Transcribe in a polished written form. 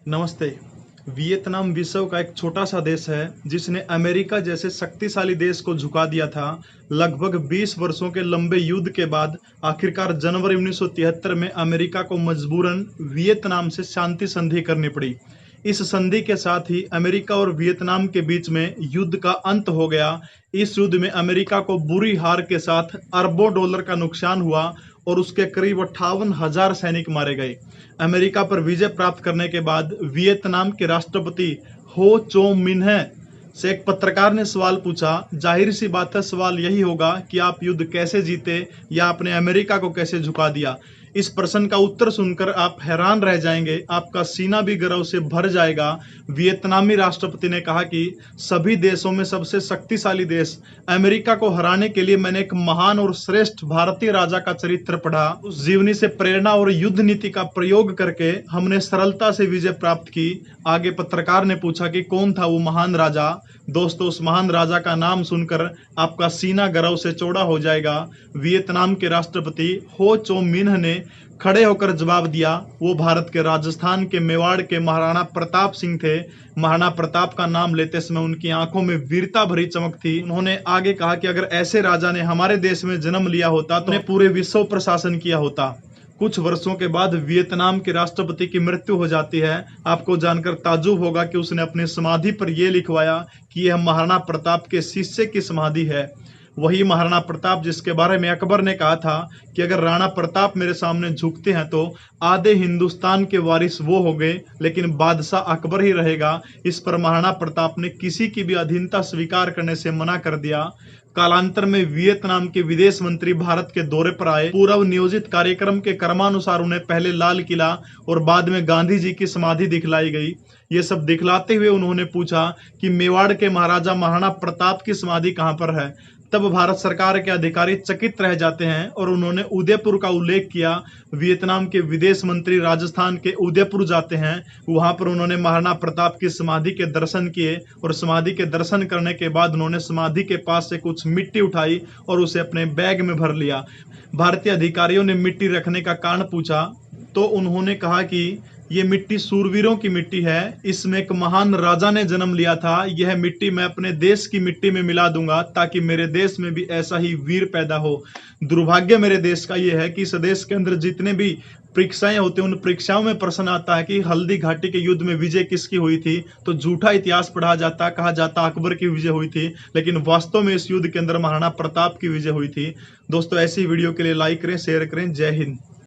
नमस्ते। वियतनाम विश्व का एक छोटा सा देश है जिसने अमेरिका जैसे शक्तिशाली देश को झुका दिया था। लगभग 20 वर्षों के लंबे युद्ध के बाद आखिरकार जनवरी 1973 में अमेरिका को मजबूरन वियतनाम से शांति संधि करनी पड़ी। इस संधि के साथ ही अमेरिका और वियतनाम के बीच में युद्ध का अंत हो गया। इस युद्ध में अमेरिका को बुरी हार के साथ अरबों डॉलर का नुकसान हुआ और उसके करीब 58,000 सैनिक मारे गए। अमेरिका पर विजय प्राप्त करने के बाद वियतनाम के राष्ट्रपति हो चो मिन्ह से एक पत्रकार ने सवाल पूछा। जाहिर सी बात है, सवाल यही होगा कि आप युद्ध कैसे जीते या आपने अमेरिका को कैसे झुका दिया। इस प्रश्न का उत्तर सुनकर आप हैरान रह जाएंगे, आपका सीना भी गर्व से भर जाएगा। वियतनामी राष्ट्रपति ने कहा कि सभी देशों में सबसे शक्तिशाली देश अमेरिका को हराने के लिए मैंने एक महान और श्रेष्ठ भारतीय राजा का चरित्र पढ़ा। उस जीवनी से प्रेरणा और युद्ध नीति का प्रयोग करके हमने सरलता से विजय प्राप्त की। आगे पत्रकार ने पूछा कि कौन था वो महान राजा। दोस्तों, उस महान राजा का नाम सुनकर आपका सीना गर्व से चौड़ा हो जाएगा। वियतनाम के राष्ट्रपति हो चो मिन्ह ने खड़े होकर जवाब दिया। वो भारत के राजस्थान के मेवाड़ के महाराणा प्रताप सिंह थे। महाराणा प्रताप का नाम लेते समय उनकी आंखों में वीरता भरी चमक थी। उन्होंने आगे कहा कि अगर ऐसे राजा ने हमारे देश में जन्म लिया होता तो उन्हें पूरे विश्व पर शासन किया होता। कुछ वर्षों के बाद वियतनाम के राष्ट्रपति की मृत्यु हो जाती है। आपको जानकर ताज्जुब होगा कि उसने अपनी समाधि पर यह लिखवाया कि यह महाराणा प्रताप के शिष्य की समाधि है। वही महाराणा प्रताप जिसके बारे में अकबर ने कहा था कि अगर राणा प्रताप मेरे सामने झुकते हैं तो आधे हिंदुस्तान के वारिस वो हो गए, लेकिन बादशाह अकबर ही रहेगा। इस पर महाराणा प्रताप ने किसी की भी अधीनता स्वीकार करने से मना कर दिया। कालांतर में वियतनाम के विदेश मंत्री भारत के दौरे पर आए। पूर्व नियोजित कार्यक्रम के क्रमानुसार उन्हें पहले लाल किला और बाद में गांधी जी की समाधि दिखलाई गई। ये सब दिखलाते हुए उन्होंने पूछा कि मेवाड़ के महाराजा महाराणा प्रताप की समाधि कहां पर है। तब भारत सरकार के अधिकारी चकित रह जाते हैं और उन्होंने उदयपुर का उल्लेख किया। वियतनाम के विदेश मंत्री राजस्थान के उदयपुर जाते हैं। वहां पर उन्होंने महाराणा प्रताप की समाधि के दर्शन किए और समाधि के दर्शन करने के बाद उन्होंने समाधि के पास से कुछ मिट्टी उठाई और उसे अपने बैग में भर लिया। भारतीय अधिकारियों ने मिट्टी रखने का कारण पूछा तो उन्होंने कहा कि ये मिट्टी सूरवीरों की मिट्टी है, इसमें एक महान राजा ने जन्म लिया था। यह मिट्टी मैं अपने देश की मिट्टी में मिला दूंगा ताकि मेरे देश में भी ऐसा ही वीर पैदा हो। दुर्भाग्य मेरे देश का यह है कि इस देश के अंदर जितने भी परीक्षाएं होती हैं उन परीक्षाओं में प्रश्न आता है कि हल्दी घाटी के युद्ध में विजय किसकी हुई थी, तो झूठा इतिहास पढ़ा जाता, कहा जाता अकबर की विजय हुई थी, लेकिन वास्तव में इस युद्ध के अंदर महाराणा प्रताप की विजय हुई थी। दोस्तों, ऐसी वीडियो के लिए लाइक करें, शेयर करें। जय हिंद।